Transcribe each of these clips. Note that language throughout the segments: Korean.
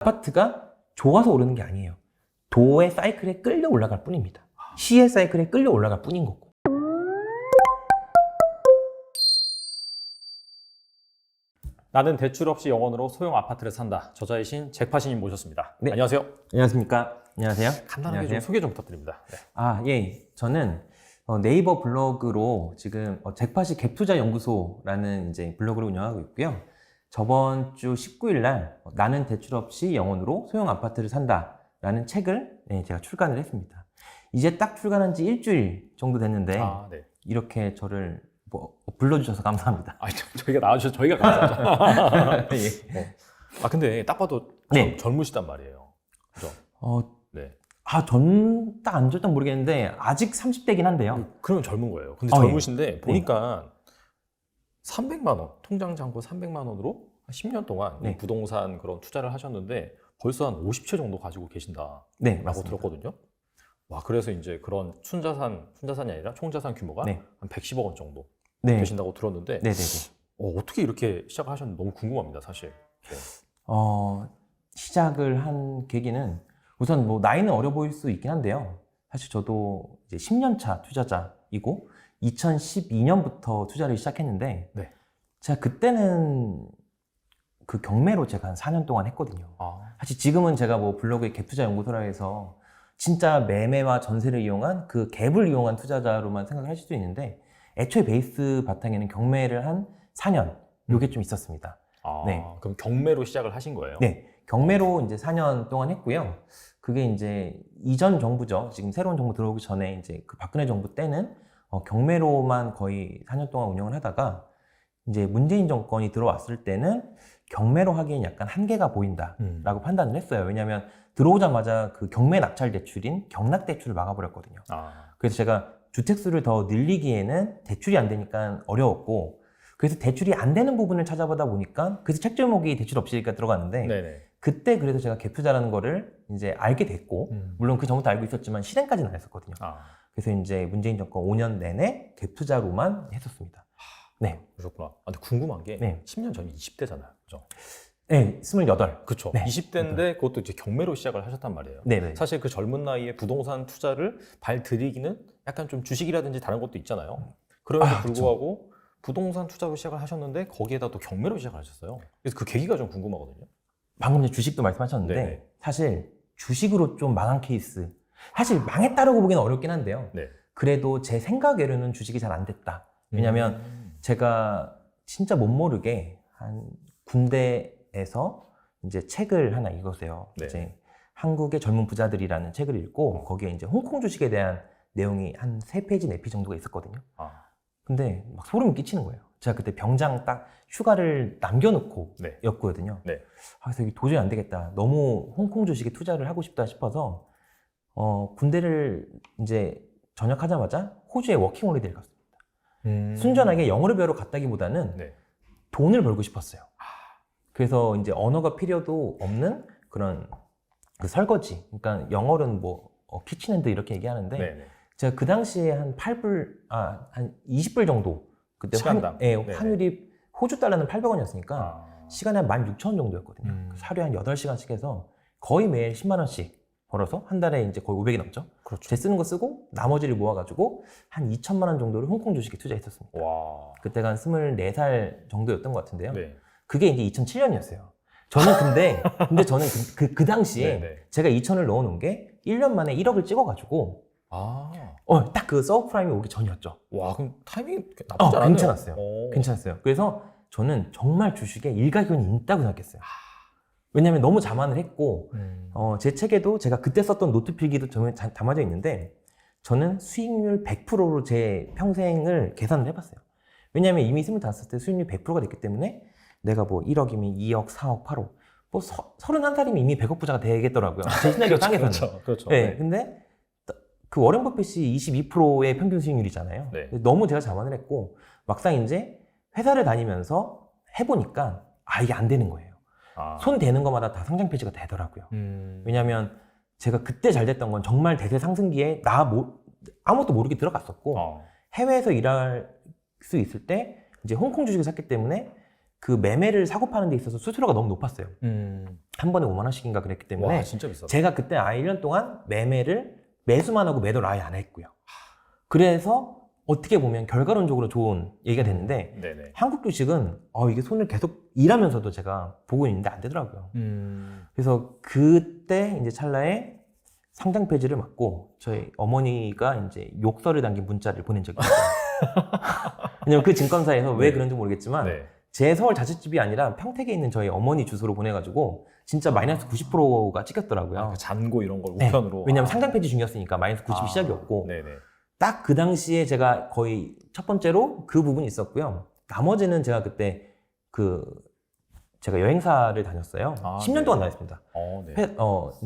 아파트가 좋아서 오르는 게 아니에요. 도의 사이클에 끌려 올라갈 뿐입니다. 시의 사이클에 끌려 올라갈 뿐인 거고. 나는 대출 없이 영원으로 소형 아파트를 산다. 저자이신 잭파시님 모셨습니다. 네. 안녕하세요. 안녕하십니까. 안녕하세요. 간단하게 안녕하세요. 좀 소개 좀 부탁드립니다. 네. 예. 저는 네이버 블로그로 지금 잭파시 갭투자 연구소라는 이제 블로그를 운영하고 있고요. 저번 주 19일 날 나는 대출 없이 영원으로 소형 아파트를 산다라는 책을 제가 출간을 했습니다. 이제 딱 출간한 지 일주일 정도 됐는데 네. 이렇게 저를 불러주셔서 감사합니다. 저희가 나와주셔서 저희가 감사하죠. 예. 근데 딱 봐도 네. 젊으시단 말이에요. 그죠? 네. 전 딱 안 젊다 모르겠는데 아직 30대긴 한데요. 그러면 젊은 거예요. 근데 예. 젊으신데 보니까 300만 원, 통장 잔고 300만 원으로 한 10년 동안 네. 부동산 그런 투자를 하셨는데 벌써 한 50채 정도 가지고 계신다라고 네, 맞습니다. 들었거든요. 그래서 이제 그런 순자산이 아니라 총자산 규모가 네. 한 110억 원 정도 네. 되신다고 들었는데 네네네. 어떻게 이렇게 시작을 하셨는지 너무 궁금합니다, 사실. 네. 시작을 한 계기는 우선 나이는 어려 보일 수 있긴 한데요. 사실 저도 이제 10년 차 투자자이고 2012년부터 투자를 시작했는데 네. 제가 그때는 그 경매로 제가 한 4년 동안 했거든요. 사실 지금은 제가 블로그에 갭투자 연구소라 해서 진짜 매매와 전세를 이용한 그 갭을 이용한 투자자로만 생각을 하실 수 있는데 애초에 베이스 바탕에는 경매를 한 4년 요게 좀 있었습니다. 네. 그럼 경매로 시작을 하신 거예요? 네. 경매로 이제 4년 동안 했고요. 그게 이제 이전 정부죠. 지금 새로운 정부 들어오기 전에 이제 그 박근혜 정부 때는 경매로만 거의 4년 동안 운영을 하다가 이제 문재인 정권이 들어왔을 때는 경매로 하기엔 약간 한계가 보인다라고 판단을 했어요. 왜냐하면 들어오자마자 그 경매 낙찰 대출인 경락 대출을 막아버렸거든요. 그래서 제가 주택수를 더 늘리기에는 대출이 안 되니까 어려웠고 그래서 대출이 안 되는 부분을 찾아보다 보니까 그래서 책 제목이 대출 없이가 들어갔는데 네네. 그때 그래서 제가 갭투자라는 거를 이제 알게 됐고 물론 그 전부터 알고 있었지만 실행까지는 안 했었거든요. 그래서 이제 문재인 정권 5년 내내 갭투자로만 했었습니다. 네. 그러셨구나. 근데 궁금한 게 네. 10년 전이 20대잖아요. 그죠? 네, 28. 그렇죠. 네. 20대인데 그것도 이제 경매로 시작을 하셨단 말이에요. 네네. 사실 그 젊은 나이에 부동산 투자를 발들이기는 약간 좀 주식이라든지 다른 것도 있잖아요. 그럼에도 불구하고 부동산 투자로 시작을 하셨는데 거기에다 또 경매로 시작을 하셨어요. 그래서 그 계기가 좀 궁금하거든요. 방금 전에 주식도 말씀하셨는데 네네. 사실 주식으로 좀 망한 케이스 사실 망했다라고 보기는 어렵긴 한데요. 네. 그래도 제 생각으로는 주식이 잘 안 됐다. 왜냐면 제가 진짜 못 모르게 한 군대에서 이제 책을 하나 읽었어요. 네. 이제 한국의 젊은 부자들이라는 책을 읽고 거기에 이제 홍콩 주식에 대한 내용이 한 3페이지, 4페이지 정도가 있었거든요. 근데 막 소름이 끼치는 거예요. 제가 그때 병장 딱 휴가를 남겨놓고 네. 였거든요. 네. 그래서 이게 도저히 안 되겠다. 너무 홍콩 주식에 투자를 하고 싶다 싶어서 군대를 이제 전역하자마자 호주에 워킹홀리데이를 갔습니다. 순전하게 영어를 배우러 갔다기보다는 네. 돈을 벌고 싶었어요. 그래서 이제 언어가 필요도 없는 그런 그 설거지. 그러니까 영어로는 키친핸드 이렇게 얘기하는데 네네. 제가 그 당시에 한 8불, 한 20불 정도 그때 시간당. 환율이 호주 달러는 800원이었으니까 시간에 한 16,000원 정도였거든요. 하루에 한 8시간씩 해서 거의 매일 10만 원씩 벌어서 한 달에 이제 거의 500이 넘죠. 그렇죠. 제 쓰는 거 쓰고 나머지를 모아가지고 한 2천만 원 정도를 홍콩 주식에 투자했었습니다. 와. 그때가 한 24살 정도였던 것 같은데요. 네. 그게 이제 2007년이었어요. 저는 근데 저는 그 당시에 네네. 제가 2천을 넣어놓은 게 1년 만에 1억을 찍어가지고 딱 그 서브프라임이 오기 전이었죠. 와, 그럼 타이밍이 나쁘지 않았네요. 괜찮았어요. 괜찮았어요. 그래서 저는 정말 주식에 일가견이 있다고 생각했어요. 왜냐면 너무 자만을 했고 제 책에도 제가 그때 썼던 노트 필기도 담아져 있는데 저는 수익률 100%로 제 평생을 계산을 해봤어요. 왜냐면 이미 25살 때 수익률 100%가 됐기 때문에 내가 1억이면 2억, 4억, 8억 31살이면 이미 100억 부자가 되겠더라고요. 제 시나리오 땅에서는. 그렇죠. 네, 근데 그 워렌 버핏이 22%의 평균 수익률이잖아요. 네. 너무 제가 자만을 했고 막상 이제 회사를 다니면서 해보니까 이게 안 되는 거예요. 손 대는 것마다 다 상장 폐지가 되더라고요. 왜냐하면 제가 그때 잘 됐던 건 정말 대세 상승기에 아무것도 모르게 들어갔었고 해외에서 일할 수 있을 때 이제 홍콩 주식을 샀기 때문에 그 매매를 사고 파는 데 있어서 수수료가 너무 높았어요. 한 번에 5만 원씩인가 그랬기 때문에 와, 진짜 비싸다. 제가 그때 아예 1년 동안 매매를 매수만 하고 매도를 아예 안 했고요. 그래서 어떻게 보면 결과론적으로 좋은 얘기가 됐는데 네네. 한국 주식은 이게 손을 계속 일하면서도 제가 보고 있는데 안 되더라고요. 그래서 그때 이제 찰나에 상장 폐지를 맞고 저희 어머니가 이제 욕설을 담긴 문자를 보낸 적이 있어요. 왜냐면 그 증권사에서 왜 네. 그런지 모르겠지만 네. 제 서울 자취집이 아니라 평택에 있는 저희 어머니 주소로 보내가지고 진짜 마이너스 90%가 찍혔더라고요. 그 잔고 이런 걸 네. 우편으로. 왜냐면 상장 폐지 중이었으니까 마이너스 90이 시작이었고 네네. 딱 그 당시에 제가 거의 첫 번째로 그 부분이 있었고요. 나머지는 제가 그때 제가 여행사를 다녔어요. 10년 네. 동안 다녔습니다. 네.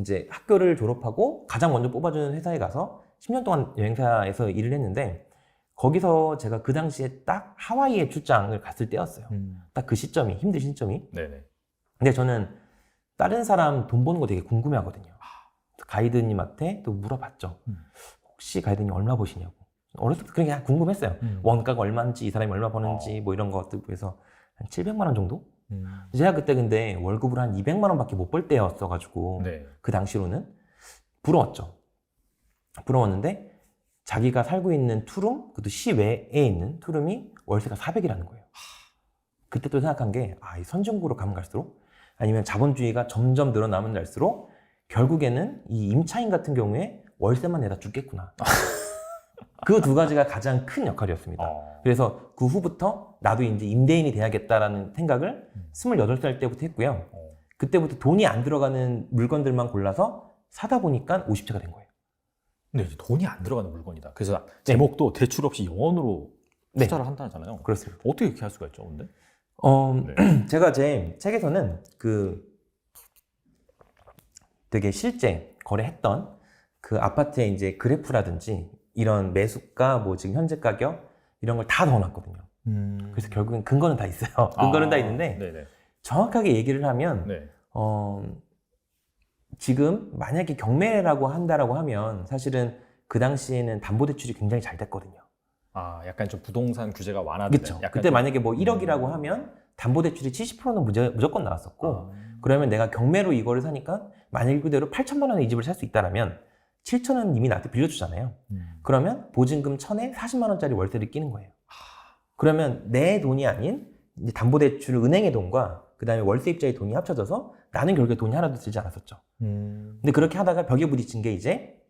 이제 학교를 졸업하고 가장 먼저 뽑아주는 회사에 가서 10년 동안 여행사에서 일을 했는데 거기서 제가 그 당시에 딱 하와이에 출장을 갔을 때였어요. 딱 그 시점이, 힘든 시점이. 네네. 근데 저는 다른 사람 돈 버는 거 되게 궁금해 하거든요. 가이드님한테 또 물어봤죠. 혹시 가이드님 얼마 버시냐고. 어렸을 때 그냥 궁금했어요. 원가가 얼마인지, 이 사람이 얼마 버는지, 뭐 이런 것들 보여서 한 700만 원 정도? 제가 그때 근데 월급을 한 200만 원밖에 못 벌 때였어가지고, 네. 그 당시로는 부러웠죠. 부러웠는데, 자기가 살고 있는 투룸, 그것도 시외에 있는 투룸이 월세가 400이라는 거예요. 그때 또 생각한 게, 이 선진국으로 가면 갈수록, 아니면 자본주의가 점점 늘어나면 갈수록, 결국에는 이 임차인 같은 경우에 월세만 내다 죽겠구나. 그 두 가지가 가장 큰 역할이었습니다. 그래서 그 후부터 나도 이제 임대인이 돼야겠다라는 생각을 28살 때부터 했고요. 그때부터 돈이 안 들어가는 물건들만 골라서 사다 보니까 50채가 된 거예요. 근데 이제 돈이 안 들어가는 물건이다. 그래서 제목도 대출 없이 영원으로 네. 투자를 한다잖아요. 그렇습니다. 어떻게 그렇게 할 수가 있죠, 근데? 제가 제 책에서는 되게 실제 거래했던 그 아파트의 이제 그래프라든지 이런 매수가, 뭐 지금 현재 가격 이런 걸 다 넣어놨거든요. 그래서 결국엔 근거는 다 있어요. 근거는 다 있는데 네네. 정확하게 얘기를 하면 네. 지금 만약에 경매라고 한다라고 하면 사실은 그 당시에는 담보대출이 굉장히 잘 됐거든요. 약간 좀 부동산 규제가 완화되는. 그렇죠. 약간 그때 좀... 만약에 뭐 1억이라고 하면 담보대출이 70%는 무조건 나왔었고 그러면 내가 경매로 이거를 사니까 만약 그대로 8천만 원에 이 집을 살 수 있다라면 7천 원은 이미 나한테 빌려주잖아요. 그러면 보증금 1,000에 40만 원짜리 월세를 끼는 거예요. 그러면 내 돈이 아닌 이제 담보대출 은행의 돈과 그 다음에 월세입자의 돈이 합쳐져서 나는 결국에 돈이 하나도 들지 않았었죠. 근데 그렇게 하다가 벽에 부딪힌 게 이제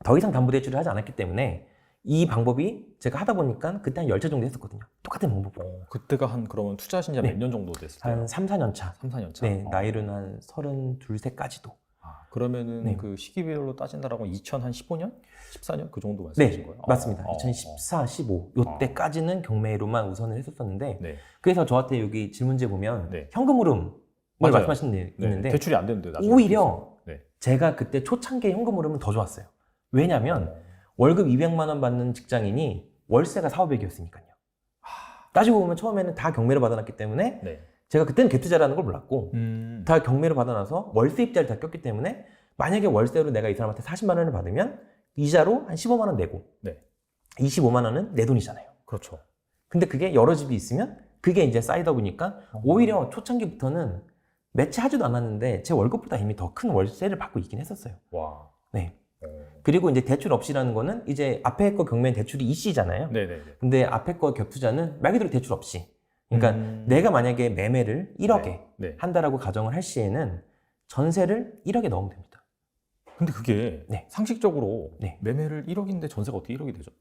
더 이상 담보대출을 하지 않았기 때문에 이 방법이 제가 하다 보니까 그때 한 10채 정도 했었거든요. 똑같은 방법으로. 그때가 그러면 투자하신 지 네. 몇 년 정도 됐을 때요? 한 3, 4년 차. 3, 4년 차? 네, 나이로는 한 32, 3까지도. 그러면은 네. 그 시기별로 따진다라고 2015년? 14년? 그 정도 말씀하신 네, 거예요? 맞습니다. 2014, 15 요때까지는 경매로만 우선을 했었었는데 네. 그래서 저한테 여기 질문지에 보면 네. 현금 흐름을 맞아요. 말씀하신 게 네. 있는데 대출이 안 되는데 나중에 오히려 네. 제가 그때 초창기에 현금 흐름은 더 좋았어요. 왜냐면 월급 200만 원 받는 직장인이 월세가 4,500이었으니까요. 따지고 보면 처음에는 다 경매로 받아놨기 때문에 네. 제가 그때는 갭투자라는 걸 몰랐고 다 경매로 받아놔서 월세 입자를 다 꼈기 때문에 만약에 월세로 내가 이 사람한테 40만 원을 받으면 이자로 한 15만 원 내고 네. 25만 원은 내 돈이잖아요. 그렇죠. 근데 그게 여러 집이 있으면 그게 이제 쌓이다 보니까 오히려 초창기부터는 매치하지도 않았는데 제 월급보다 이미 더 큰 월세를 받고 있긴 했었어요. 와. 네. 그리고 이제 대출 없이라는 거는 이제 앞에 거 경매는 대출이 이씨잖아요. 네네네. 근데 앞에 거 겹투자는 말 그대로 대출 없이. 그러니까 내가 만약에 매매를 1억에 네. 한다라고 가정을 할 시에는 전세를 1억에 넣으면 됩니다. 근데 그게 네. 상식적으로 네. 매매를 1억인데 전세가 어떻게 1억이 되죠?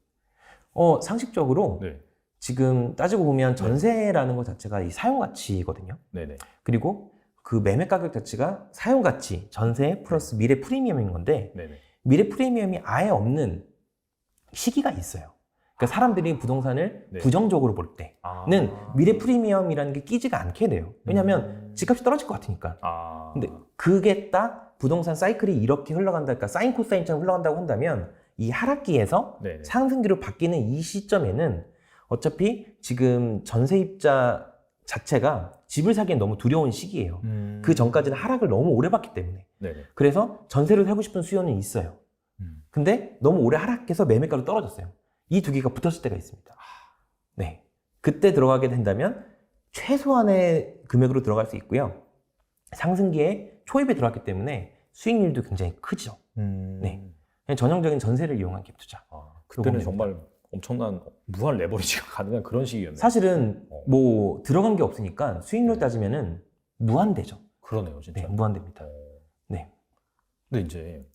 상식적으로 네. 지금 따지고 보면 전세라는 것 자체가 이 사용가치거든요. 네네. 그리고 그 매매 가격 자체가 사용가치, 전세 플러스 미래 프리미엄인 건데 네네. 미래 프리미엄이 아예 없는 시기가 있어요. 그러니까 사람들이 부동산을 네. 부정적으로 볼 때는 미래 프리미엄이라는 게 끼지가 않게 돼요. 왜냐하면 집값이 떨어질 것 같으니까. 근데 그게 딱 부동산 사이클이 이렇게 흘러간다, 그러니까 사인 코사인처럼 흘러간다고 한다면 이 하락기에서 네네. 상승기로 바뀌는 이 시점에는 어차피 지금 전세입자 자체가 집을 사기엔 너무 두려운 시기예요. 그 전까지는 하락을 너무 오래 봤기 때문에. 네네. 그래서 전세를 사고 싶은 수요는 있어요. 근데 너무 오래 하락해서 매매가로 떨어졌어요. 이 두 개가 붙었을 때가 있습니다. 네. 그때 들어가게 된다면 최소한의 금액으로 들어갈 수 있고요. 상승기에 초입에 들어갔기 때문에 수익률도 굉장히 크죠. 네. 그냥 전형적인 전세를 이용한 갭 투자. 그때는 정말 엄청난 무한 레버리지가 가능한 그런 시기였네요. 사실은 뭐 들어간 게 없으니까 수익률 따지면은 무한대죠. 그러네요, 진짜. 네, 무한대입니다. 네. 근데 이제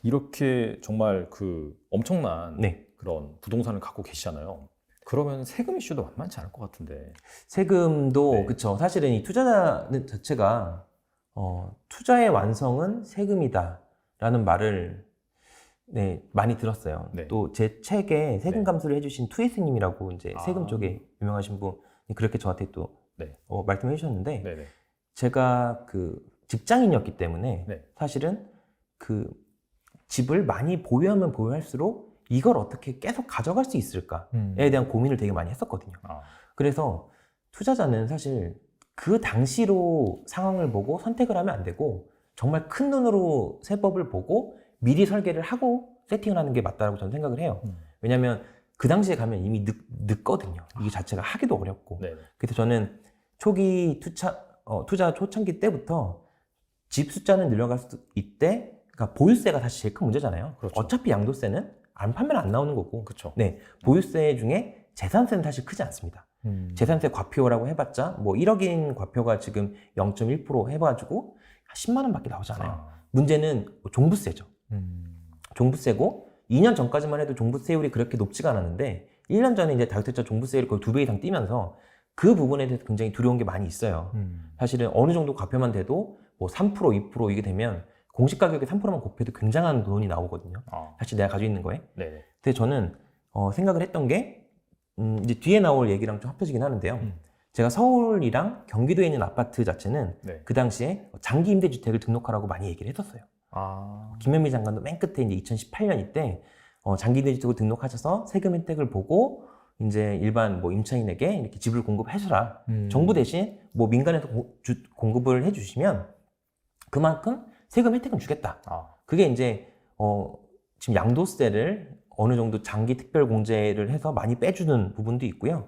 이렇게 정말 그 엄청난 네. 그런 부동산을 갖고 계시잖아요. 그러면 세금 이슈도 만만치 않을 것 같은데. 세금도 네. 그쵸. 사실은 이 투자 자체가 투자의 완성은 세금이다라는 말을 네, 많이 들었어요. 네. 또 제 책에 세금 네. 감수를 해주신 투에스님이라고 이제 아. 세금 쪽에 유명하신 분이 그렇게 저한테 또 네. 말씀해 주셨는데 네네. 제가 그 직장인이었기 때문에 네. 사실은 그 집을 많이 보유하면 보유할수록 이걸 어떻게 계속 가져갈 수 있을까에 대한 고민을 되게 많이 했었거든요. 그래서 투자자는 사실 그 당시로 상황을 보고 선택을 하면 안 되고 정말 큰 눈으로 세법을 보고 미리 설계를 하고 세팅을 하는 게 맞다고 저는 생각을 해요. 왜냐하면 그 당시에 가면 이미 늦거든요. 이게 자체가 하기도 어렵고. 네네. 그래서 저는 초기 투자 초창기 때부터 집 숫자는 늘려갈 수 있대. 그러니까 보유세가 사실 제일 큰 문제잖아요. 그렇죠. 어차피 양도세는 안 팔면 안 나오는 거고. 그렇죠. 네, 보유세 중에 재산세는 사실 크지 않습니다. 재산세 과표라고 해봤자 뭐 1억인 과표가 지금 0.1% 해가지고 10만 원밖에 나오지 않아요. 문제는 종부세죠. 종부세고 2년 전까지만 해도 종부세율이 그렇게 높지가 않았는데 1년 전에 이제 다주택자 종부세율이 거의 2배 이상 뛰면서 그 부분에 대해서 굉장히 두려운 게 많이 있어요. 사실은 어느 정도 과표만 돼도 뭐 3%, 2% 이게 되면 공시가격에 3%만 곱해도 굉장한 돈이 나오거든요. 사실 내가 가지고 있는 거에. 네네. 근데 저는 생각을 했던 게 이제 뒤에 나올 얘기랑 좀 합쳐지긴 하는데요. 제가 서울이랑 경기도에 있는 아파트 자체는 네. 그 당시에 장기 임대주택을 등록하라고 많이 얘기를 했었어요. 김현미 장관도 맨 끝에 이제 2018년 이때 장기 임대주택을 등록하셔서 세금 혜택을 보고 이제 일반 뭐 임차인에게 이렇게 집을 공급해주라. 정부 대신 뭐 민간에서 공급을 해주시면 그만큼 세금 혜택은 주겠다. 그게 이제 지금 양도세를 어느 정도 장기 특별공제를 해서 많이 빼주는 부분도 있고요.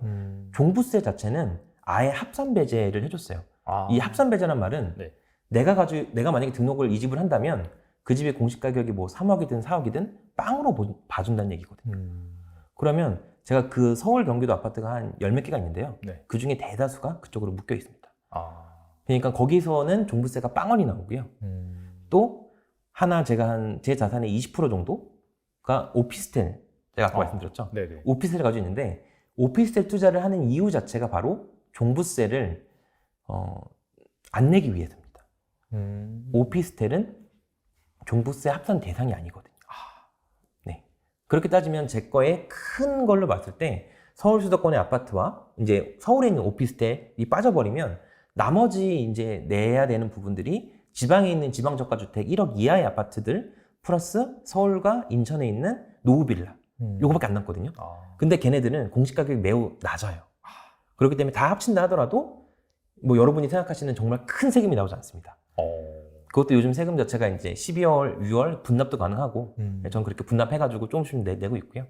종부세 자체는 아예 합산배제를 해줬어요. 이 합산배제란 말은 네. 내가 만약에 등록을 이 집을 한다면 그 집의 공시가격이 뭐 3억이든 4억이든 빵으로 봐준다는 얘기거든요. 그러면 제가 그 서울 경기도 아파트가 한 10몇 개가 있는데요. 네. 그 중에 대다수가 그쪽으로 묶여 있습니다. 그러니까 거기서는 종부세가 빵원이 나오고요. 또 하나 제가 제 자산의 20% 정도가 오피스텔, 제가 아까 말씀드렸죠. 네네. 오피스텔을 가지고 있는데 오피스텔 투자를 하는 이유 자체가 바로 종부세를 안 내기 위해서입니다. 오피스텔은 종부세 합산 대상이 아니거든요. 네. 그렇게 따지면 제 거에 큰 걸로 봤을 때 서울 수도권의 아파트와 이제 서울에 있는 오피스텔이 빠져버리면 나머지 이제 내야 되는 부분들이 지방에 있는 지방저가주택 1억 이하의 아파트들 플러스 서울과 인천에 있는 노후빌라 요거밖에 안 남거든요. 근데 걔네들은 공시가격이 매우 낮아요. 그렇기 때문에 다 합친다 하더라도 뭐 여러분이 생각하시는 정말 큰 세금이 나오지 않습니다. 그것도 요즘 세금 자체가 이제 12월, 6월 분납도 가능하고 저는 그렇게 분납해가지고 조금씩 내고 있고요.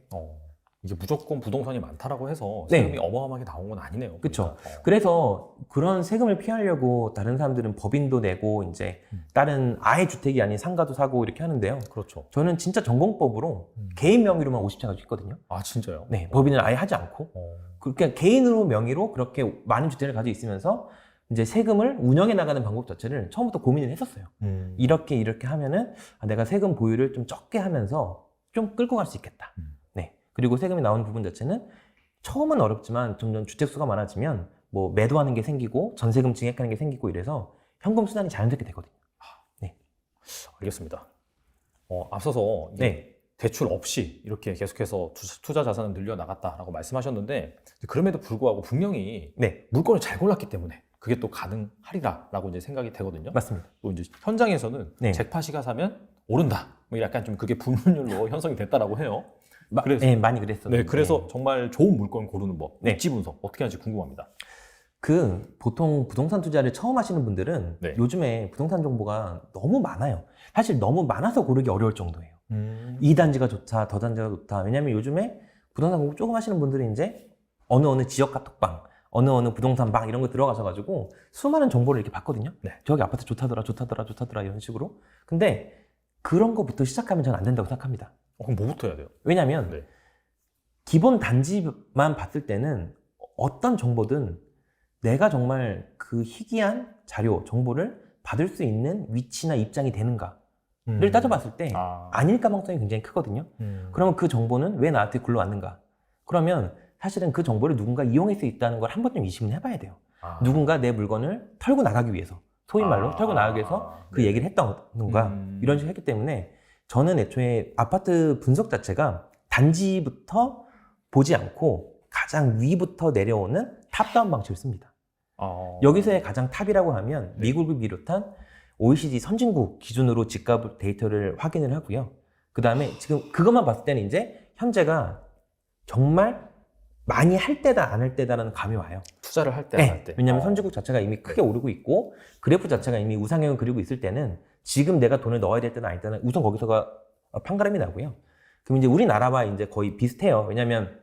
이게 무조건 부동산이 많다라고 해서 네. 세금이 어마어마하게 나온 건 아니네요. 그렇죠. 그러니까. 그래서 그런 세금을 피하려고 다른 사람들은 법인도 내고 이제 다른 아예 주택이 아닌 상가도 사고 이렇게 하는데요. 그렇죠. 저는 진짜 전공법으로 개인 명의로만 50채 가지고 있거든요. 진짜요? 네, 법인을 아예 하지 않고 그러니까 개인으로 명의로 그렇게 많은 주택을 가지고 있으면서 이제 세금을 운영해 나가는 방법 자체를 처음부터 고민을 했었어요. 이렇게 하면은 내가 세금 보유를 좀 적게 하면서 좀 끌고 갈 수 있겠다. 네. 그리고 세금이 나오는 부분 자체는 처음은 어렵지만 점점 주택 수가 많아지면 뭐 매도하는 게 생기고 전세금 증액하는 게 생기고 이래서 현금 수단이 자연스럽게 되거든요. 네. 알겠습니다. 앞서서 이제 네. 대출 없이 이렇게 계속해서 투자 자산을 늘려 나갔다라고 말씀하셨는데 그럼에도 불구하고 분명히 네. 물건을 잘 골랐기 때문에 그게 또 가능하리라라고 이제 생각이 되거든요. 맞습니다. 또 이제 현장에서는 네. 잭팟이가 사면 오른다. 뭐 약간 좀 그게 불문율로 형성이 됐다라고 해요. 그래서 네, 많이 그랬었는데. 네, 그래서 정말 좋은 물건 고르는 법, 네. 입지 분석 어떻게 하는지 궁금합니다. 보통 부동산 투자를 처음 하시는 분들은 네. 요즘에 부동산 정보가 너무 많아요. 사실 너무 많아서 고르기 어려울 정도예요. 이 단지가 좋다, 더 단지가 좋다. 왜냐면 요즘에 부동산 공부 조금 하시는 분들이 이제 어느 지역 카톡방, 어느 부동산 방 이런 거 들어가셔가지고 수많은 정보를 이렇게 봤거든요. 네. 저기 아파트 좋다더라 이런 식으로. 근데 그런 거부터 시작하면 저는 안 된다고 생각합니다. 그럼 뭐부터 해야 돼요? 왜냐하면 네. 기본 단지만 봤을 때는 어떤 정보든 내가 정말 그 희귀한 자료, 정보를 받을 수 있는 위치나 입장이 되는가를 따져봤을 때 아닐 가능성이 굉장히 크거든요. 그러면 그 정보는 왜 나한테 굴러왔는가? 그러면 사실은 그 정보를 누군가 이용할 수 있다는 걸 한 번쯤 의심을 해봐야 돼요. 누군가 내 물건을 털고 나가기 위해서, 소위 말로 털고 나가기 위해서 그 얘기를 했던가 이런 식으로 했기 때문에 저는 애초에 아파트 분석 자체가 단지부터 보지 않고 가장 위부터 내려오는 탑다운 방식을 씁니다. 여기서의 가장 탑이라고 하면 미국을 비롯한 OECD 선진국 기준으로 집값 데이터를 확인을 하고요. 그 다음에 지금 그것만 봤을 때는 이제 현재가 정말 많이 할 때다 안 할 때다라는 감이 와요. 투자를 할 때 안 할 때. 왜냐하면 선진국 자체가 이미 크게 오르고 있고 그래프 자체가 이미 우상향을 그리고 있을 때는 지금 내가 돈을 넣어야 될 때는 아닐 때는 우선 거기서가 판가름이 나고요. 그럼 이제 우리나라와 이제 거의 비슷해요. 왜냐하면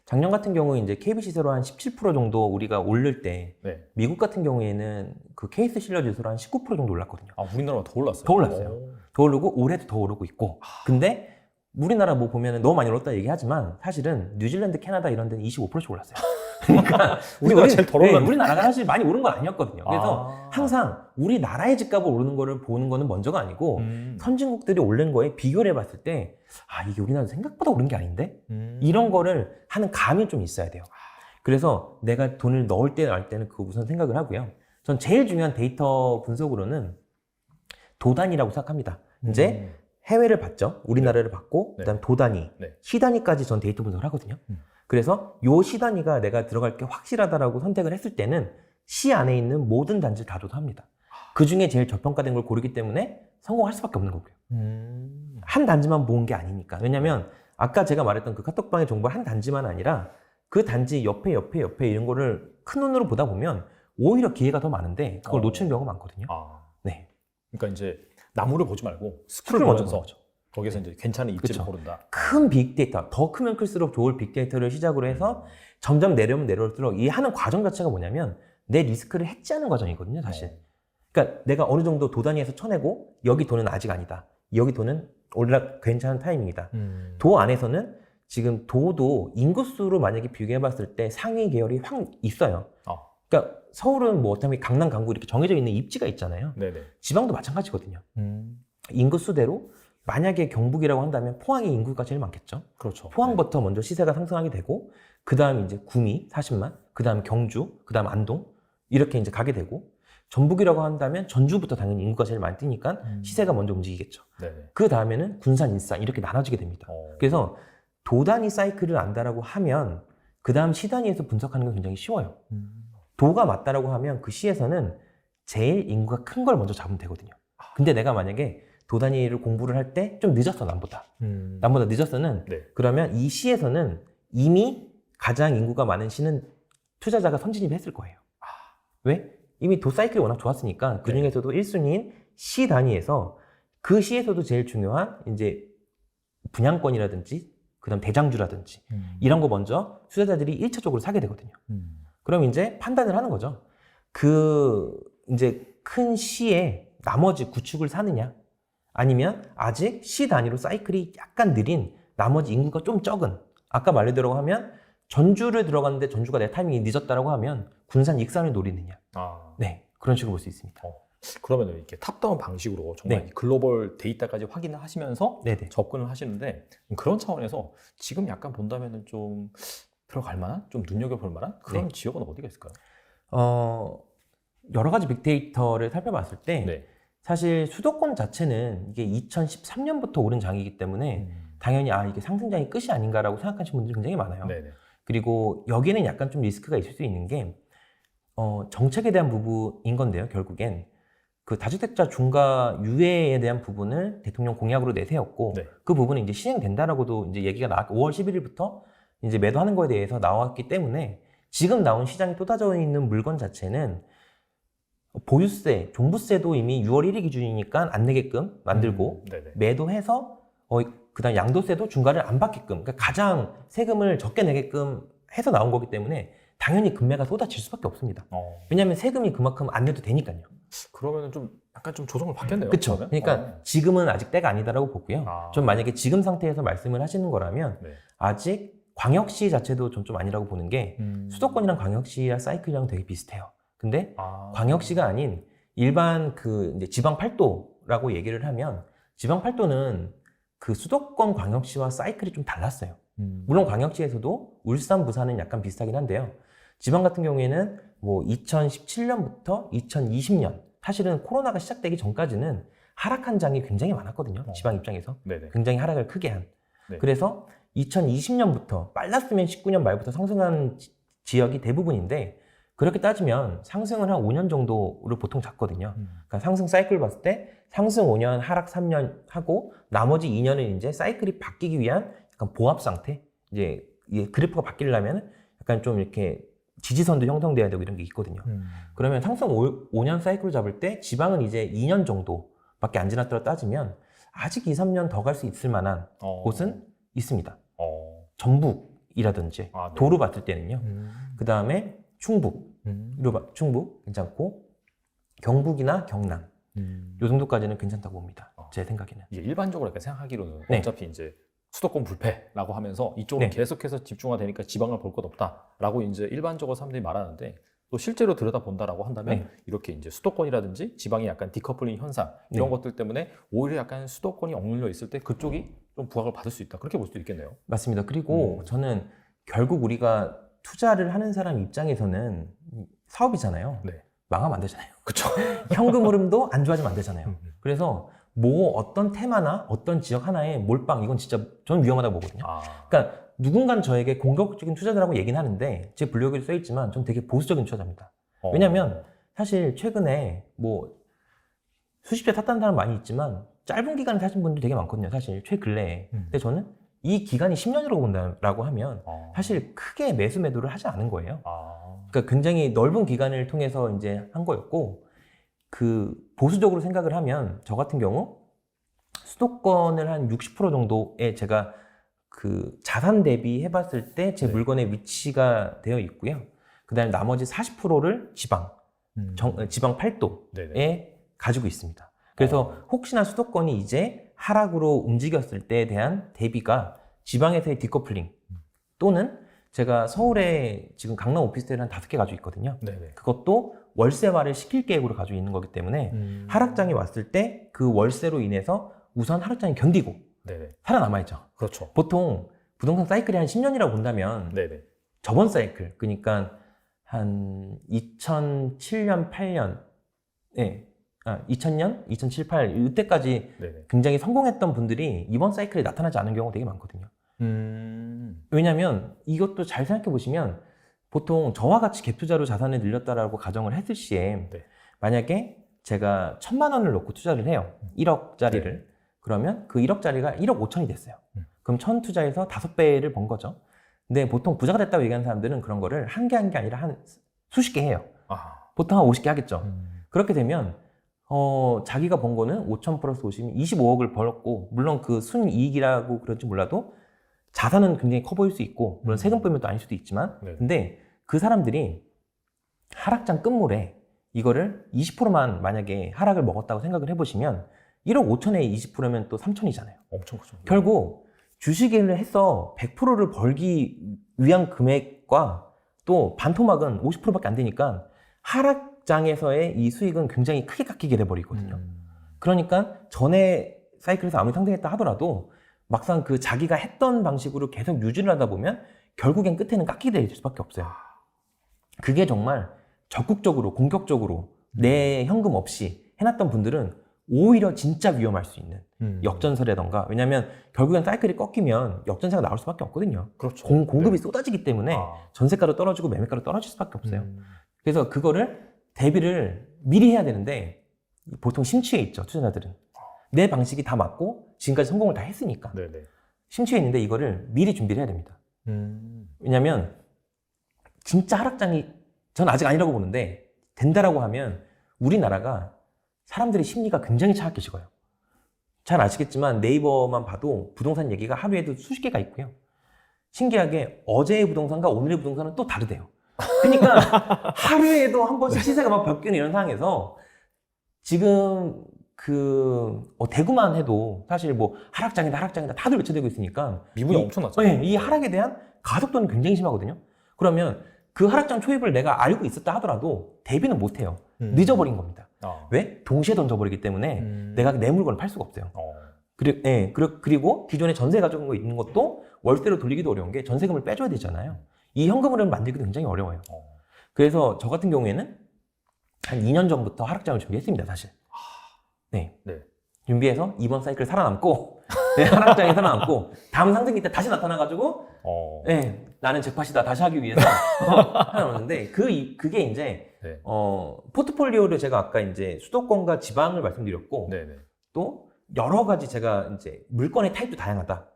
작년 같은 경우 이제 KB 시세로 한 17% 정도 우리가 오를 때 미국 같은 경우에는 그 케이스 실러 지수로 한 19% 정도 올랐거든요. 우리나라가 더 올랐어요? 더 올랐어요. 더 오르고 올해도 더 오르고 있고. 근데 우리나라 뭐 보면은 너무 많이 올랐다 얘기하지만 사실은 뉴질랜드, 캐나다 이런 데는 25%씩 올랐어요. 그러니까 우리나라 제일 덜 올랐네. 우리나라가 사실 많이 오른 건 아니었거든요. 그래서 항상 우리나라의 집값을 오르는 거를 보는 거는 먼저가 아니고 선진국들이 오른 거에 비교를 해봤을 때 이게 우리나라 생각보다 오른 게 아닌데? 이런 거를 하는 감이 좀 있어야 돼요. 그래서 내가 돈을 넣을 때 날 때는 그거 우선 생각을 하고요. 전 제일 중요한 데이터 분석으로는 도단이라고 생각합니다. 이제 해외를 봤죠. 우리나라를 봤고 그다음 도단위, 시단위까지 전 데이터 분석을 하거든요. 그래서 요 시단위가 내가 들어갈 게 확실하다라고 선택을 했을 때는 시 안에 있는 모든 단지를 다 조사합니다. 그 중에 제일 저평가된 걸 고르기 때문에 성공할 수밖에 없는 거고요. 한 단지만 모은 게 아니니까. 왜냐면 아까 제가 말했던 그 카톡방의 정보를 한 단지만 아니라 그 단지 옆에 이런 거를 큰 눈으로 보다 보면 오히려 기회가 더 많은데 그걸 놓치는 경우가 많거든요. 네. 그러니까 이제 나무를 보지 말고 숲을 숲을 먼저 보면서 보죠. 거기서 이제 괜찮은 입지를 그쵸. 고른다. 큰 빅데이터, 더 크면 클수록 좋을 빅데이터를 시작으로 해서 점점 내려오면 내려올수록 이 하는 과정 자체가 뭐냐면 내 리스크를 해지하는 과정이거든요, 사실. 그러니까 내가 어느 정도 도 단위에서 쳐내고 여기 돈은 아직 아니다. 여기 돈은 괜찮은 타이밍이다. 도 안에서는 지금 도도 인구수로 만약에 비교해봤을 때 상위 계열이 확 있어요. 그러니까 서울은 뭐 어차피 강남, 강북 이렇게 정해져 있는 입지가 있잖아요. 지방도 마찬가지거든요. 인구수대로 만약에 경북이라고 한다면 포항의 인구가 제일 많겠죠. 그렇죠. 포항부터 먼저 시세가 상승하게 되고 그 다음 이제 구미 40만, 그 다음 경주, 그 다음 안동 이렇게 이제 가게 되고 전북이라고 한다면 전주부터 당연히 인구가 제일 많이 뛰니까 시세가 먼저 움직이겠죠. 그 다음에는 군산, 인산 이렇게 나눠지게 됩니다. 그래서 도 단위 사이클을 안다라고 하면 그 다음 시 단위에서 분석하는 건 굉장히 쉬워요. 도가 맞다라고 하면 그 시에서는 제일 인구가 큰 걸 먼저 잡으면 되거든요. 근데 내가 만약에 도 단위를 공부를 할 때 좀 늦었어, 남보다 늦었어는 그러면 이 시에서는 이미 가장 인구가 많은 시는 투자자가 선진입을 했을 거예요. 왜? 이미 도 사이클이 워낙 좋았으니까 그 중에서도 1순위인 시 단위에서 그 시에서도 제일 중요한 이제 분양권이라든지 그다음 대장주라든지 이런 거 먼저 투자자들이 1차적으로 사게 되거든요. 그럼 이제 판단을 하는 거죠. 그 이제 큰 시에 나머지 구축을 사느냐 아니면 아직 시 단위로 사이클이 약간 느린 나머지 인구가 좀 적은 아까 말대로 하면 전주를 들어갔는데 전주가 내 타이밍이 늦었다라고 하면 군산, 익산을 노리느냐. 네, 그런 식으로 볼 수 있습니다. 그러면 이렇게 탑다운 방식으로 정말 글로벌 데이터까지 확인을 하시면서 접근을 하시는데 그런 차원에서 지금 약간 본다면은 좀 들어갈 만한, 좀 눈여겨볼 만한 그런 지역은 어디가 있을까요? 여러 가지 빅데이터를 살펴봤을 때 사실 수도권 자체는 이게 2013년부터 오른 장이기 때문에 당연히 이게 상승장이 끝이 아닌가라고 생각하시는 분들이 굉장히 많아요. 그리고 여기는 약간 좀 리스크가 있을 수 있는 게 정책에 대한 부분인 건데요. 결국엔 그 다주택자 중과 유예에 대한 부분을 대통령 공약으로 내세웠고 그 부분이 이제 시행된다라고도 이제 얘기가 5월 11일부터 이제 매도하는 거에 대해서 나왔기 때문에 지금 나온 시장이 쏟아져 있는 물건 자체는 보유세, 종부세도 이미 6월 1일 기준이니까 안 내게끔 만들고 매도해서 그다음 양도세도 중과를 안 받게끔 그러니까 가장 세금을 적게 내게끔 해서 나온 거기 때문에 당연히 금매가 쏟아질 수밖에 없습니다. 어. 왜냐하면 세금이 그만큼 안 내도 되니까요. 그러면은 좀 약간 좀 조정을 받겠네요. 그렇죠. 그러면? 그러니까 지금은 아직 때가 아니다라고 보고요. 아. 좀 만약에 지금 상태에서 말씀을 하시는 거라면 네. 아직 광역시 자체도 좀 아니라고 보는 게 수도권이랑 광역시랑 사이클이랑 되게 비슷해요. 근데 광역시가 아닌 일반 그 이제 지방 8도라고 얘기를 하면 지방 8도는 그 수도권 광역시와 사이클이 좀 달랐어요. 물론 광역시에서도 울산, 부산은 약간 비슷하긴 한데요. 지방 같은 경우에는 뭐 2017년부터 2020년 사실은 코로나가 시작되기 전까지는 하락한 장이 굉장히 많았거든요. 지방 입장에서. 네네. 굉장히 하락을 크게 한. 네. 그래서 2020년부터 빨랐으면 19년 말부터 상승한 지역이 대부분인데 그렇게 따지면 상승을 한 5년 정도를 보통 잡거든요. 그러니까 상승 사이클을 봤을 때 상승 5년, 하락 3년 하고 나머지 2년은 이제 사이클이 바뀌기 위한 약간 보합 상태. 이제 이 그래프가 바뀌려면 약간 좀 이렇게 지지선도 형성돼야 되고 이런 게 있거든요. 그러면 상승 5년 사이클을 잡을 때 지방은 이제 2년 정도밖에 안 지났다고 따지면 아직 2, 3년 더 갈 수 있을 만한 곳은 있습니다. 전북이라든지 네. 도로 봤을 때는요. 그 다음에 충북, 충북 괜찮고 경북이나 경남 요 정도까지는 괜찮다고 봅니다. 제 생각에는. 이제 일반적으로 이렇게 생각하기로는 네. 어차피 이제 수도권 불패라고 하면서 이쪽으로 네. 계속해서 집중화 되니까 지방을 볼 것 없다라고 이제 일반적으로 사람들이 말하는데 또 실제로 들여다본다라고 한다면 네. 이렇게 이제 수도권이라든지 지방이 약간 디커플링 현상 이런 네. 것들 때문에 오히려 약간 수도권이 억눌려 있을 때 그쪽이 좀 부각을 받을 수 있다. 그렇게 볼 수도 있겠네요. 맞습니다. 그리고 저는 결국 우리가 투자를 하는 사람 입장에서는 사업이잖아요. 네. 망하면 안 되잖아요. 그렇죠. 현금 흐름도 안 좋아지면 안 되잖아요. 그래서 뭐 어떤 테마나 어떤 지역 하나에 몰빵 이건 진짜 저는 위험하다고 보거든요. 그러니까 누군가는 저에게 공격적인 투자자라고 얘기는 하는데 제 블로그에도 써있지만 전 되게 보수적인 투자자입니다. 왜냐면 사실 최근에 뭐 수십 대 탔다는 사람 많이 있지만 짧은 기간을 사신 분들 되게 많거든요. 사실 최근래에. 근데 저는 이 기간이 10년이라고 본다라고 하면 사실 크게 매수 매도를 하지 않은 거예요. 그러니까 굉장히 넓은 기간을 통해서 이제 한 거였고 그 보수적으로 생각을 하면 저 같은 경우 수도권을 한 60% 정도에 제가 그 자산 대비 해봤을 때 제 네. 물건의 위치가 되어 있고요. 그 다음에 나머지 40%를 지방 8도에 네네. 가지고 있습니다. 그래서 혹시나 수도권이 이제 하락으로 움직였을 때에 대한 대비가 지방에서의 디커플링 또는 제가 서울에 지금 강남 오피스텔을 한 5개 가지고 있거든요. 네네. 그것도 월세화를 시킬 계획으로 가지고 있는 거기 때문에 하락장이 왔을 때 그 월세로 인해서 우선 하락장이 견디고 네네. 살아남아야죠. 그렇죠. 보통 부동산 사이클이 한 10년이라고 본다면 네네. 저번 사이클 그러니까 한 2007년, 8년 2000년, 2007, 8 이때까지 네네. 굉장히 성공했던 분들이 이번 사이클에 나타나지 않은 경우가 되게 많거든요. 왜냐하면 이것도 잘 생각해 보시면 보통 저와 같이 갭 투자로 자산을 늘렸다라고 가정을 했을 시에 네. 만약에 제가 1,000만 원을 넣고 투자를 해요. 1억짜리를. 네. 그러면 그 1억짜리가 1억 5천이 됐어요. 그럼 1,000 투자해서 5배를 번 거죠. 근데 보통 부자가 됐다고 얘기하는 사람들은 그런 거를 한 개 한 게 아니라 한 수십 개 해요. 보통 한 50개 하겠죠. 그렇게 되면 자기가 번 거는 5천 플러스 50이면 25억을 벌었고 물론 그 순이익이라고 그런지 몰라도 자산은 굉장히 커 보일 수 있고 물론 세금 빼면 또 아닐 수도 있지만 네. 근데 그 사람들이 하락장 끝물에 이거를 20%만 만약에 하락을 먹었다고 생각을 해보시면 1억 5천에 20%면 또 3천이잖아요. 엄청 크죠. 결국 주식을 해서 100%를 벌기 위한 금액과 또 반토막은 50%밖에 안 되니까 하락장에서의 이 수익은 굉장히 크게 깎이게 돼버리거든요. 그러니까 전에 사이클에서 아무리 상승했다 하더라도 막상 그 자기가 했던 방식으로 계속 유지를 하다 보면 결국엔 끝에는 깎이게 될 수밖에 없어요. 그게 정말 적극적으로 공격적으로 내 현금 없이 해놨던 분들은 오히려 진짜 위험할 수 있는 역전세라던가 왜냐하면 결국엔 사이클이 꺾이면 역전세가 나올 수밖에 없거든요. 그렇죠. 공급이 네. 쏟아지기 때문에 전세가도 떨어지고 매매가도 떨어질 수밖에 없어요. 그래서 그거를 대비를 미리 해야 되는데 보통 심취해 있죠 투자자들은. 내 방식이 다 맞고 지금까지 성공을 다 했으니까 네네. 심취해 있는데 이거를 미리 준비를 해야 됩니다. 왜냐하면 진짜 하락장이 전 아직 아니라고 보는데 된다라고 하면 우리나라가 사람들의 심리가 굉장히 차갑게 식어요. 잘 아시겠지만 네이버만 봐도 부동산 얘기가 하루에도 수십 개가 있고요. 신기하게 어제의 부동산과 오늘의 부동산은 또 다르대요. 그러니까 하루에도 한 번씩 시세가 막 바뀌는 이런 상황에서 지금 대구만 해도 사실 뭐 하락장이다 다들 외쳐대고 있으니까 미분이 엄청났죠. 이 하락에 대한 가속도는 굉장히 심하거든요. 그러면 그 하락장 초입을 내가 알고 있었다 하더라도 대비는 못해요. 늦어버린 겁니다. 왜? 동시에 던져버리기 때문에 내가 내 물건을 팔 수가 없어요. 그리고 기존에 전세 가지고 있는 것도 월세로 돌리기도 어려운 게 전세금을 빼줘야 되잖아요. 이 현금흐름 만들기도 굉장히 어려워요. 그래서 저 같은 경우에는 한 2년 전부터 하락장을 준비했습니다, 사실. 네. 준비해서 이번 사이클 살아남고, 하락장에 살아남고, 다음 상승기 때 다시 나타나가지고, 나는 잭팟이다 다시 하기 위해서 살아남았는데, 그게 이제, 포트폴리오를 제가 아까 이제 수도권과 지방을 말씀드렸고, 또 여러 가지 제가 이제 물건의 타입도 다양하다.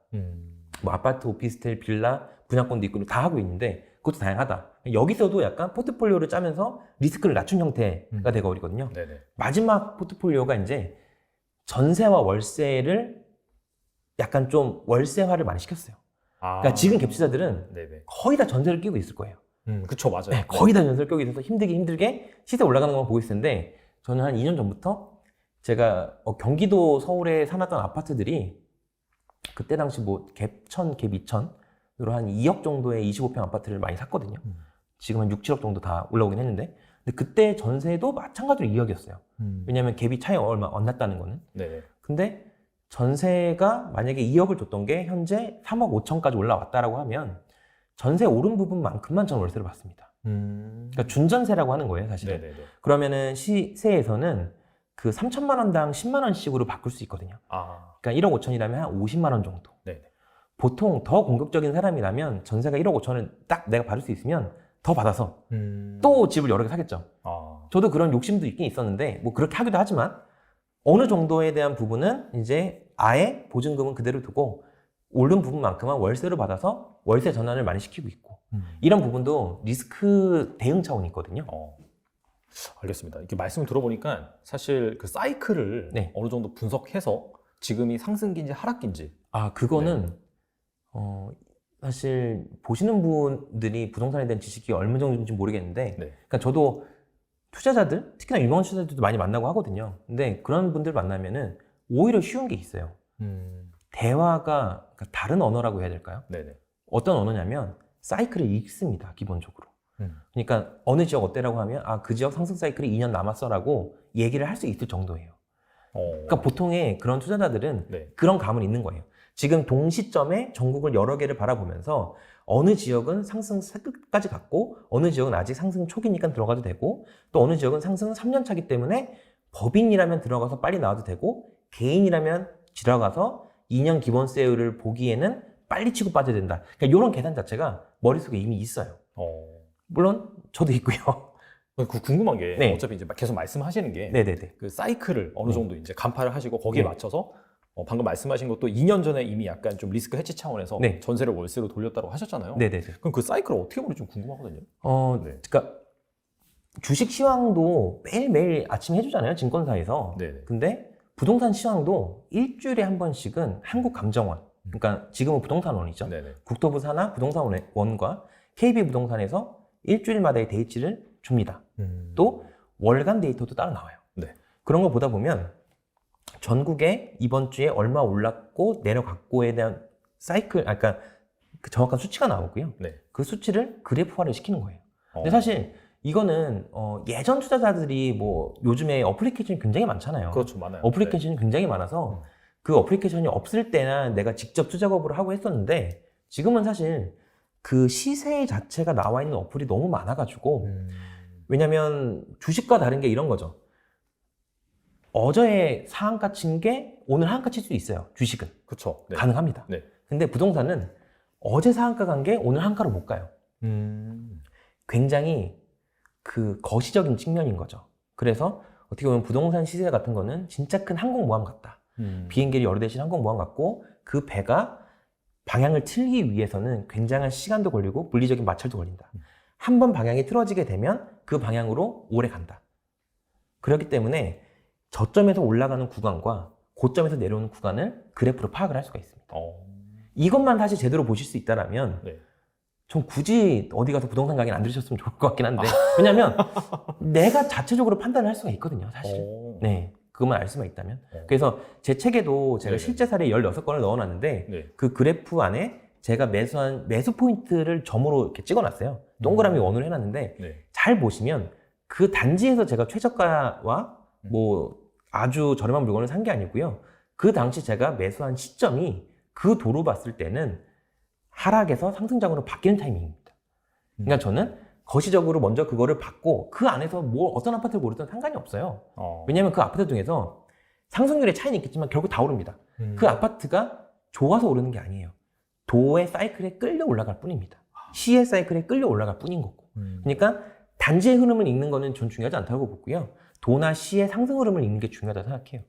뭐 아파트, 오피스텔, 빌라, 분양권도 있고 다 하고 있는데 그것도 다양하다. 여기서도 약간 포트폴리오를 짜면서 리스크를 낮춘 형태가 되거든요. 마지막 포트폴리오가 이제 전세와 월세를 약간 좀 월세화를 많이 시켰어요. 그러니까 지금 갭투자들은 거의 다 전세를 끼고 있을 거예요. 그쵸, 맞아요. 거의 다 전세를 끼고 있어서 힘들게 시세 올라가는 것만 보고 있을 텐데 저는 한 2년 전부터 제가 경기도 서울에 사놨던 아파트들이 그때 당시 뭐 갭 1000, 갭 2000으로 한 2억 정도의 25평 아파트를 많이 샀거든요. 지금 한 6, 7억 정도 다 올라오긴 했는데 근데 그때 전세도 마찬가지로 2억이었어요. 왜냐하면 갭이 차이 얼마 안 났다는 거는. 근데 전세가 만약에 2억을 줬던 게 현재 3억 5천까지 올라왔다라고 하면 전세 오른 부분만큼만 저는 월세를 받습니다. 그러니까 준전세라고 하는 거예요, 사실은. 그러면은 시세에서는 그 3천만 원당 10만 원씩으로 바꿀 수 있거든요. 그러니까 1억 5천이라면 한 50만 원 정도. 보통 더 공격적인 사람이라면 전세가 1억 5천을 딱 내가 받을 수 있으면 더 받아서 또 집을 여러 개 사겠죠. 저도 그런 욕심도 있긴 있었는데 뭐 그렇게 하기도 하지만 어느 정도에 대한 부분은 이제 아예 보증금은 그대로 두고 오른 부분만큼은 월세로 받아서 월세 전환을 많이 시키고 있고 이런 부분도 리스크 대응 차원이 있거든요. 알겠습니다. 이렇게 말씀을 들어보니까 사실 그 사이클을 어느 정도 분석해서 지금이 상승기인지 하락기인지 그거는 사실 보시는 분들이 부동산에 대한 지식이 얼마 정도인지 모르겠는데 그러니까 저도 투자자들, 특히나 유명한 투자자들도 많이 만나고 하거든요. 근데 그런 분들 만나면은 오히려 쉬운 게 있어요. 대화가 그러니까 다른 언어라고 해야 될까요? 어떤 언어냐면 사이클을 읽습니다, 기본적으로. 그러니까 어느 지역 어때라고 하면 그 지역 상승 사이클이 2년 남았어라고 얘기를 할 수 있을 정도예요. 그러니까 보통의 그런 투자자들은 그런 감은 있는 거예요. 지금 동시점에 전국을 여러 개를 바라보면서 어느 지역은 상승 끝까지 갔고 어느 지역은 아직 상승 초기니까 들어가도 되고 또 어느 지역은 상승 3년 차기 때문에 법인이라면 들어가서 빨리 나와도 되고 개인이라면 들어가서 2년 기본세율을 보기에는 빨리 치고 빠져야 된다. 그러니까 이런 계산 자체가 머릿속에 이미 있어요. 물론 저도 있고요. 궁금한 게 어차피 이제 계속 말씀하시는 게 그 사이클을 어느 정도 이제 간파를 하시고 거기에 맞춰서 방금 말씀하신 것도 2년 전에 이미 약간 좀 리스크 해치 차원에서 전세를 월세로 돌렸다고 하셨잖아요. 그럼 그 사이클을 어떻게 보는지 좀 궁금하거든요. 그러니까 주식 시황도 매일매일 아침에 해주잖아요, 증권사에서. 근데 부동산 시황도 일주일에 한 번씩은 한국감정원, 그러니까 지금은 부동산원이죠. 국토부 산하 부동산원과 KB부동산에서 일주일마다의 데이치를 줍니다. 또 월간 데이터도 따로 나와요. 그런 거 보다 보면 전국에 이번 주에 얼마 올랐고 내려갔고에 대한 사이클, 그러니까 그 정확한 수치가 나오고요. 그 수치를 그래프화를 시키는 거예요. 근데 사실 이거는 예전 투자자들이 뭐 요즘에 어플리케이션이 굉장히 많잖아요. 그렇죠, 많아요. 어플리케이션이 굉장히 많아서 그 어플리케이션이 없을 때나 내가 직접 투자 거부를 하고 했었는데 지금은 사실 그 시세 자체가 나와 있는 어플이 너무 많아가지고 왜냐면 주식과 다른 게 이런 거죠. 어제의 상한가 친 게 오늘 하한가 칠 수 있어요. 주식은. 그렇죠. 가능합니다. 근데 부동산은 어제 상한가 간 게 오늘 한가로 못 가요. 굉장히 그 거시적인 측면인 거죠. 그래서 어떻게 보면 부동산 시세 같은 거는 진짜 큰 항공모함 같다. 비행기를 여러 대신 항공모함 같고 그 배가 방향을 틀기 위해서는 굉장한 시간도 걸리고 물리적인 마찰도 걸린다. 한 번 방향이 틀어지게 되면 그 방향으로 오래 간다. 그렇기 때문에 저점에서 올라가는 구간과 고점에서 내려오는 구간을 그래프로 파악을 할 수가 있습니다. 이것만 사실 제대로 보실 수 있다면 전 굳이 어디 가서 부동산 강의는 안 들으셨으면 좋을 것 같긴 한데 왜냐면 내가 자체적으로 판단을 할 수가 있거든요, 사실. 오. 네, 그것만 알 수만 있다면. 그래서 제 책에도 제가 네네. 실제 사례 16건을 넣어놨는데 네. 그 그래프 안에 제가 매수한 매수 포인트를 점으로 이렇게 찍어놨어요. 동그라미 원으로 해놨는데 네. 잘 보시면 그 단지에서 제가 최저가와 뭐 아주 저렴한 물건을 산 게 아니고요. 그 당시 제가 매수한 시점이 그 도로 봤을 때는 하락에서 상승장으로 바뀌는 타이밍입니다. 그러니까 저는 거시적으로 먼저 그거를 받고 그 안에서 뭐 어떤 아파트를 고르든 상관이 없어요. 왜냐하면 그 아파트 중에서 상승률의 차이는 있겠지만 결국 다 오릅니다. 그 아파트가 좋아서 오르는 게 아니에요. 도의 사이클에 끌려 올라갈 뿐입니다. 시의 사이클에 끌려 올라갈 뿐인 거고. 그러니까 단지의 흐름을 읽는 거는 전 중요하지 않다고 보고요. 도나 시의 상승 흐름을 읽는 게 중요하다고 생각해요.